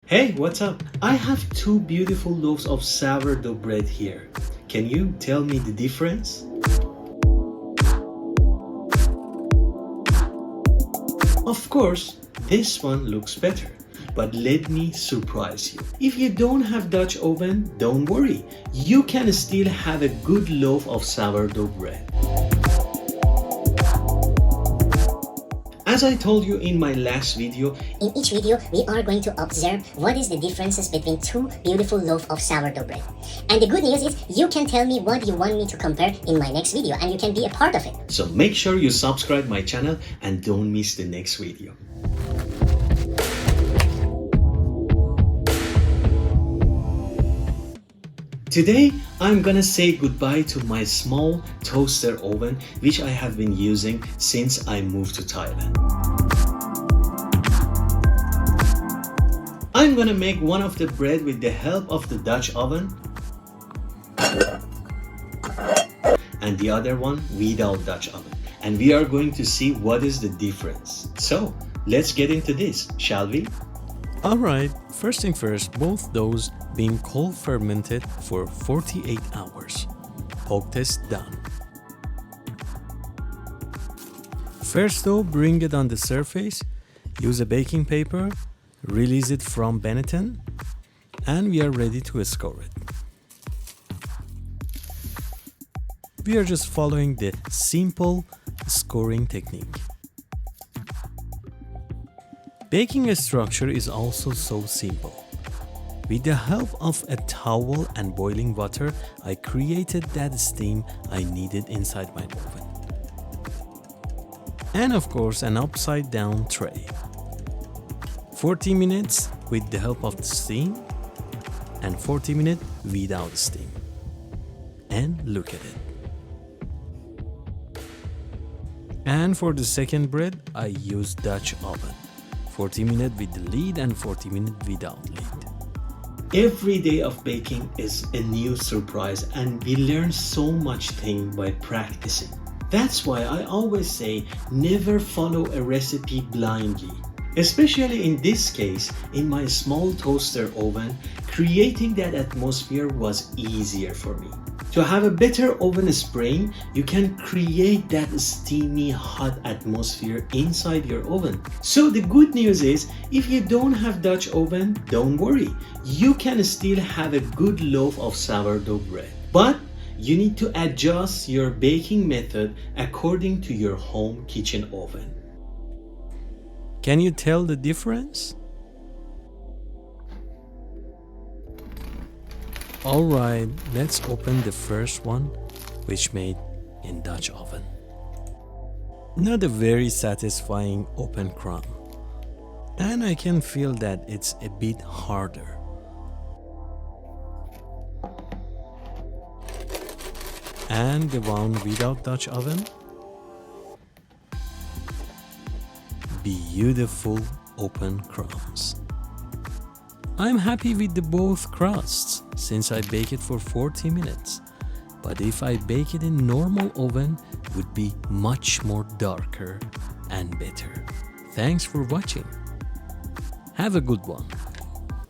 Hey, what's up? I have two beautiful loaves of sourdough bread here. Can you tell me the difference? Of course, this one looks better, but let me surprise you. If you don't have Dutch oven, don't worry. You can still have a good loaf of sourdough bread. As I told you in my last video, in each video, we are going to observe what is the differences between two beautiful loaves of sourdough bread. And the good news is, you can tell me what you want me to compare in my next video, and you can be a part of it. So make sure you subscribe my channel and don't miss the next video. Today, I'm gonna say goodbye to my small toaster oven, which I have been using since I moved to Thailand. I'm gonna make one of the bread with the help of the Dutch oven and the other one without Dutch oven. And we are going to see what is the difference. So, let's get into this, shall we? Alright, first thing first, both doughs being cold fermented for 48 hours. Poke test done. First dough, bring it on the surface, use a baking paper, release it from Benetton, and we are ready to score it. We are just following the simple scoring technique. Baking structure is also so simple. With the help of a towel and boiling water, I created that steam I needed inside my oven. And of course, an upside down tray. 40 minutes with the help of the steam and 40 minutes without steam. And look at it. And for the second bread, I used Dutch oven. 40 minutes with the lid and 40 minutes without lid. Every day of baking is a new surprise and we learn so much thing by practicing. That's why I always say never follow a recipe blindly. Especially in this case, in my small toaster oven, creating that atmosphere was easier for me. To have a better oven spring, you can create that steamy hot atmosphere inside your oven. So the good news is, if you don't have Dutch oven, don't worry. You can still have a good loaf of sourdough bread. But you need to adjust your baking method according to your home kitchen oven. Can you tell the difference? Alright, let's open the first one, which made in Dutch oven. Not a very satisfying open crumb. And I can feel that it's a bit harder. And the one without Dutch oven. Beautiful open crumbs. I'm happy with the both crusts since I bake it for 40 minutes. But if I bake it in normal oven, it would be much more darker and better. Thanks for watching. Have a good one.